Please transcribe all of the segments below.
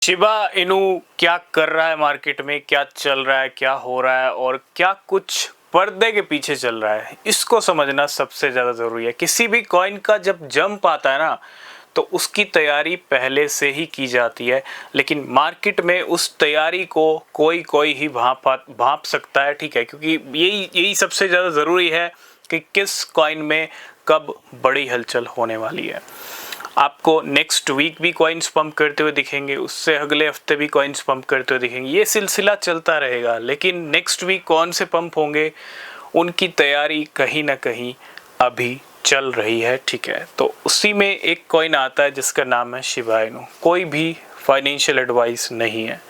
Shiba Inu क्या कर रहा है मार्केट में, क्या चल रहा है, क्या हो रहा है और क्या कुछ पर्दे के पीछे चल रहा है, इसको समझना सबसे ज़्यादा ज़रूरी है। किसी भी कॉइन का जब जंप आता है ना, तो उसकी तैयारी पहले से ही की जाती है, लेकिन मार्केट में उस तैयारी को कोई कोई ही भांप सकता है, ठीक है। क्योंकि यही सबसे ज़्यादा ज़रूरी है कि किस कॉइन में कब बड़ी हलचल होने वाली है। आपको नेक्स्ट वीक भी कॉइन्स पंप करते हुए दिखेंगे, उससे अगले हफ्ते भी कॉइन्स पंप करते हुए दिखेंगे, ये सिलसिला चलता रहेगा। लेकिन नेक्स्ट वीक कौन से पंप होंगे, उनकी तैयारी कहीं ना कहीं अभी चल रही है, ठीक है। तो उसी में एक कॉइन आता है जिसका नाम है शिबा इनू। कोई भी फाइनेंशियल एडवाइस नहीं है।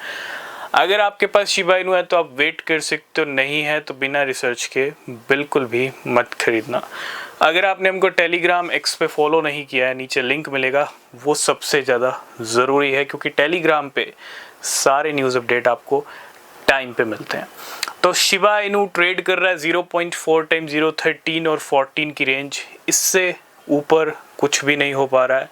अगर आपके पास शिबा इनू है तो आप वेट कर सकते हो, नहीं है तो बिना रिसर्च के बिल्कुल भी मत खरीदना। अगर आपने हमको टेलीग्राम एक्स पे फॉलो नहीं किया है, नीचे लिंक मिलेगा, वो सबसे ज़्यादा ज़रूरी है, क्योंकि टेलीग्राम पे सारे न्यूज़ अपडेट आपको टाइम पे मिलते हैं। तो शिबा इनू ट्रेड कर रहा है 0.4 टाइम्स 0.13 और 14 की रेंज, इससे ऊपर कुछ भी नहीं हो पा रहा है।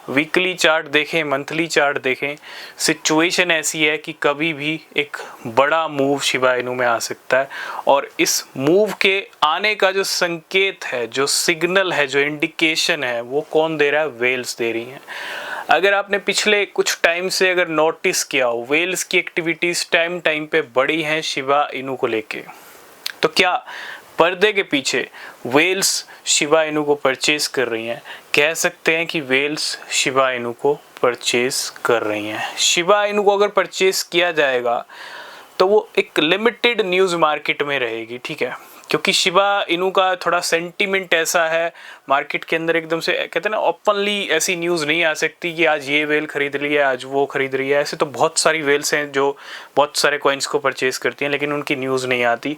वीकली चार्ट देखें, मंथली चार्ट देखें, सिचुएशन ऐसी है कि कभी भी एक बड़ा मूव शिबा इनू में आ सकता है। और इस मूव के आने का जो संकेत है, जो सिग्नल है, जो इंडिकेशन है, वो कौन दे रहा है? वेल्स दे रही हैं। अगर आपने पिछले कुछ टाइम से अगर नोटिस किया हो, वेल्स की एक्टिविटीज़ टाइम पे बढ़ी हैं शिबा इनू को लेके। तो क्या पर्दे के पीछे वेल्स शिबा इनू को परचेज कर रही हैं? कह सकते हैं कि वेल्स शिबा इनू को परचेज कर रही हैं। शिबा इनू को अगर परचेज किया जाएगा तो वो एक लिमिटेड न्यूज़ मार्केट में रहेगी, ठीक है। क्योंकि शिबा इनू का थोड़ा सेंटीमेंट ऐसा है मार्केट के अंदर, एकदम से कहते हैं ना ओपनली ऐसी न्यूज़ नहीं आ सकती कि आज ये वेल खरीद रही है, आज वो खरीद रही है। ऐसे तो बहुत सारी वेल्स हैं जो बहुत सारे कॉइन्स को परचेज करती हैं, लेकिन उनकी न्यूज़ नहीं आती।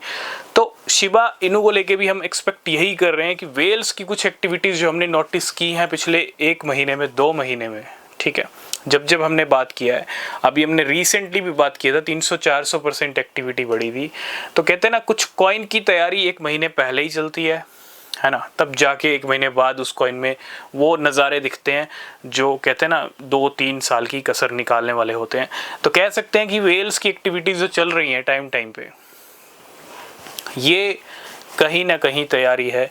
तो शिबा इनू को लेके भी हम एक्सपेक्ट यही कर रहे हैं कि वेल्स की कुछ एक्टिविटीज़ जो हमने नोटिस की हैं पिछले 1 महीने में, 2 महीने में, ठीक है, जब हमने बात किया है, अभी हमने रिसेंटली भी बात किया था, 300-400% एक्टिविटी बढ़ी थी। तो कहते हैं ना, कुछ कॉइन की तैयारी 1 महीने पहले ही चलती है ना, तब जाके 1 महीने बाद उस कॉइन में वो नज़ारे दिखते हैं जो कहते हैं ना 2-3 साल की कसर निकालने वाले होते हैं। तो कह सकते हैं कि वेल्स की एक्टिविटीज़ जो चल रही हैं टाइम पे, ये कहीं ना कहीं तैयारी है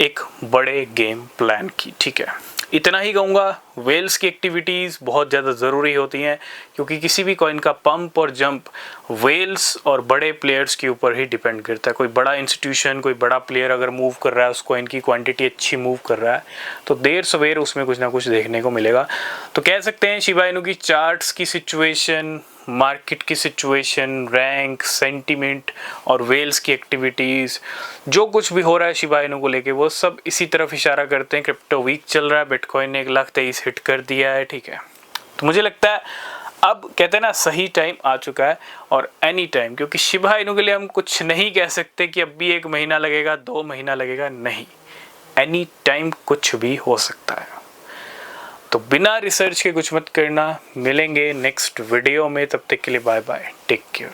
एक बड़े गेम प्लान की, ठीक है। इतना ही कहूँगा, वेल्स की एक्टिविटीज़ बहुत ज़्यादा ज़रूरी होती हैं, क्योंकि किसी भी कॉइन का पंप और जंप वेल्स और बड़े प्लेयर्स के ऊपर ही डिपेंड करता है। कोई बड़ा इंस्टीट्यूशन, कोई बड़ा प्लेयर अगर मूव कर रहा है, उस कॉइन की क्वांटिटी अच्छी मूव कर रहा है, तो देर सवेर उसमें कुछ ना कुछ देखने को मिलेगा। तो कह सकते हैं शिबा इनू की चार्ट्स की सिचुएशन, मार्केट की सिचुएशन, रैंक, सेंटीमेंट और वेल्स की एक्टिविटीज़, जो कुछ भी हो रहा है शिबा इनू को लेके, वो सब इसी तरफ इशारा करते हैं। क्रिप्टो वीक चल रहा है, बिटकॉइन ने 1,23,000 हिट कर दिया है, ठीक है। तो मुझे लगता है अब कहते हैं ना सही टाइम आ चुका है, और एनी टाइम, क्योंकि शिबा इनू के लिए हम कुछ नहीं कह सकते कि अब भी 1 महीना लगेगा, 2 महीना लगेगा, नहीं, एनी टाइम कुछ भी हो सकता है। तो बिना रिसर्च के कुछ मत करना। मिलेंगे नेक्स्ट वीडियो में, तब तक के लिए बाय बाय, टेक केयर।